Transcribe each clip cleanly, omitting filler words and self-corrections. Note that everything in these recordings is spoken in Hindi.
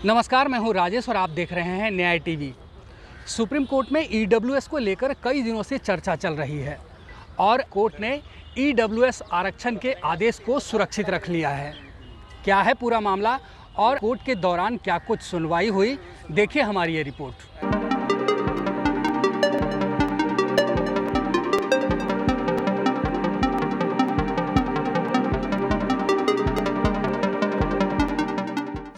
नमस्कार, मैं हूं राजेश और आप देख रहे हैं न्याय टीवी। सुप्रीम कोर्ट में ईडब्ल्यूएस को लेकर कई दिनों से चर्चा चल रही है और कोर्ट ने ईडब्ल्यूएस आरक्षण के आदेश को सुरक्षित रख लिया है। क्या है पूरा मामला और कोर्ट के दौरान क्या कुछ सुनवाई हुई, देखिए हमारी ये रिपोर्ट।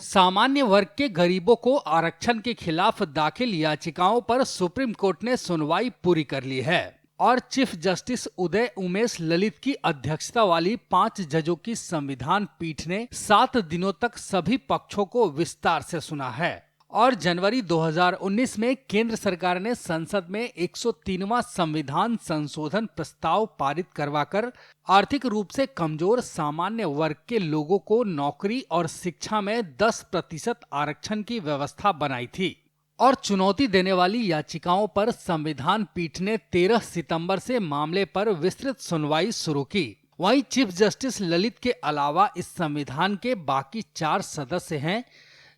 सामान्य वर्ग के गरीबों को आरक्षण के खिलाफ दाखिल याचिकाओं पर सुप्रीम कोर्ट ने सुनवाई पूरी कर ली है और चीफ जस्टिस उदय उमेश ललित की अध्यक्षता वाली 5 जजों की संविधान पीठ ने 7 दिनों तक सभी पक्षों को विस्तार से सुना है। और जनवरी 2019 में केंद्र सरकार ने संसद में 103वां संविधान संशोधन प्रस्ताव पारित करवाकर आर्थिक रूप से कमजोर सामान्य वर्ग के लोगों को नौकरी और शिक्षा में 10% आरक्षण की व्यवस्था बनाई थी। और चुनौती देने वाली याचिकाओं पर संविधान पीठ ने 13 सितंबर से मामले पर विस्तृत सुनवाई शुरू की। वहीं चीफ जस्टिस ललित के अलावा इस संविधान के बाकी 4 सदस्य हैं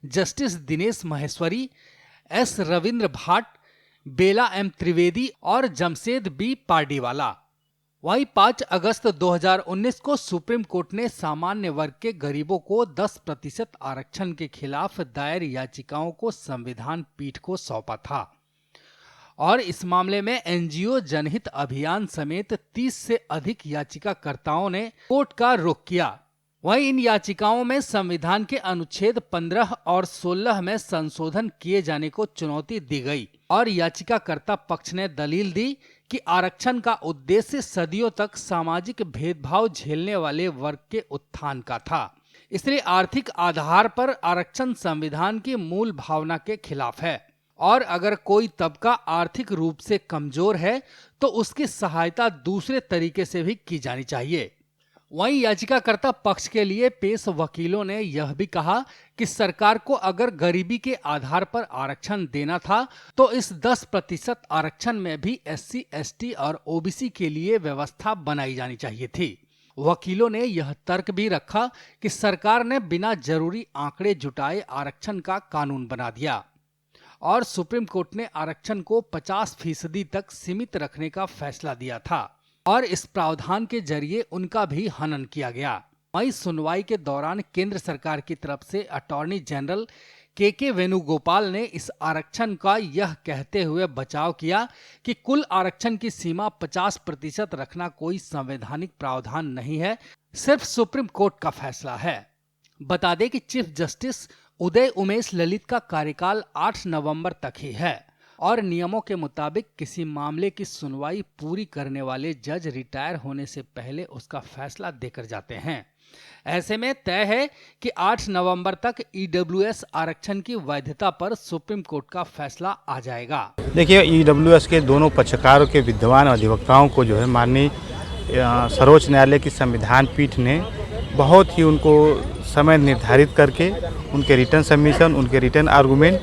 जस्टिस दिनेश महेश्वरी, एस रविंद्र भाट, बेला एम त्रिवेदी और जमशेद बी पार्डीवाला। वहीं 5 अगस्त 2019 को सुप्रीम कोर्ट ने सामान्य वर्ग के गरीबों को 10% आरक्षण के खिलाफ दायर याचिकाओं को संविधान पीठ को सौंपा था और इस मामले में एनजीओ जनहित अभियान समेत 30 से अधिक याचिकाकर्ताओं ने कोर्ट का रुख किया। वहीं इन याचिकाओं में संविधान के अनुच्छेद 15 और 16 में संशोधन किए जाने को चुनौती दी गई और याचिकाकर्ता पक्ष ने दलील दी कि आरक्षण का उद्देश्य सदियों तक सामाजिक भेदभाव झेलने वाले वर्ग के उत्थान का था, इसलिए आर्थिक आधार पर आरक्षण संविधान की मूल भावना के खिलाफ है और अगर कोई तबका आर्थिक रूप से कमजोर है तो उसकी सहायता दूसरे तरीके से भी की जानी चाहिए। वहीं याचिकाकर्ता पक्ष के लिए पेश वकीलों ने यह भी कहा कि सरकार को अगर गरीबी के आधार पर आरक्षण देना था तो इस 10% आरक्षण में भी SC, ST और OBC के लिए व्यवस्था बनाई जानी चाहिए थी। वकीलों ने यह तर्क भी रखा कि सरकार ने बिना जरूरी आंकड़े जुटाए आरक्षण का कानून बना दिया और सुप्रीम कोर्ट ने आरक्षण को 50% तक सीमित रखने का फैसला दिया था और इस प्रावधान के जरिए उनका भी हनन किया गया। वहीं सुनवाई के दौरान केंद्र सरकार की तरफ से अटॉर्नी जनरल के वेणुगोपाल ने इस आरक्षण का यह कहते हुए बचाव किया कि कुल आरक्षण की सीमा 50% रखना कोई संवैधानिक प्रावधान नहीं है, सिर्फ सुप्रीम कोर्ट का फैसला है। बता दें कि चीफ जस्टिस उदय उमेश ललित का कार्यकाल 8 नवंबर तक ही है और नियमों के मुताबिक किसी मामले की सुनवाई पूरी करने वाले जज रिटायर होने से पहले उसका फैसला देकर जाते हैं। ऐसे में तय है कि 8 नवंबर तक ईडब्ल्यूएस आरक्षण की वैधता पर सुप्रीम कोर्ट का फैसला आ जाएगा। देखिए, ईडब्ल्यूएस के दोनों पक्षकारों के विद्वान अधिवक्ताओं को जो है माननीय सर्वोच्च न्यायालय की संविधान पीठ ने बहुत ही उनको समय निर्धारित करके उनके रिटर्न सबमिशन, उनके रिटर्न आर्गूमेंट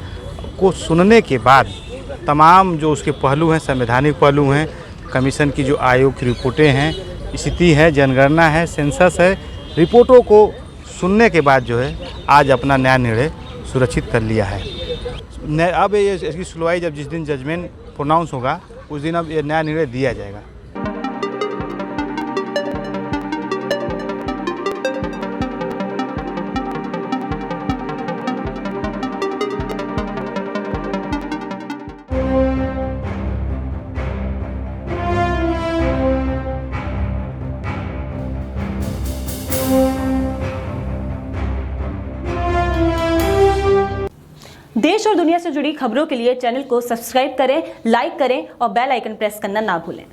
को सुनने के बाद तमाम जो उसके पहलू हैं, संवैधानिक पहलू हैं, कमीशन की जो आयोग की रिपोर्टें हैं, स्थिति है, जनगणना है, सेंसस है, रिपोर्टों को सुनने के बाद जो है आज अपना न्याय निर्णय सुरक्षित कर लिया है। अब ये इसकी सुनवाई जब जिस दिन जजमेंट प्रोनाउंस होगा उस दिन अब ये न्याय निर्णय दिया जाएगा। देश और दुनिया से जुड़ी खबरों के लिए चैनल को सब्सक्राइब करें, लाइक करें और बेल आइकन प्रेस करना ना भूलें।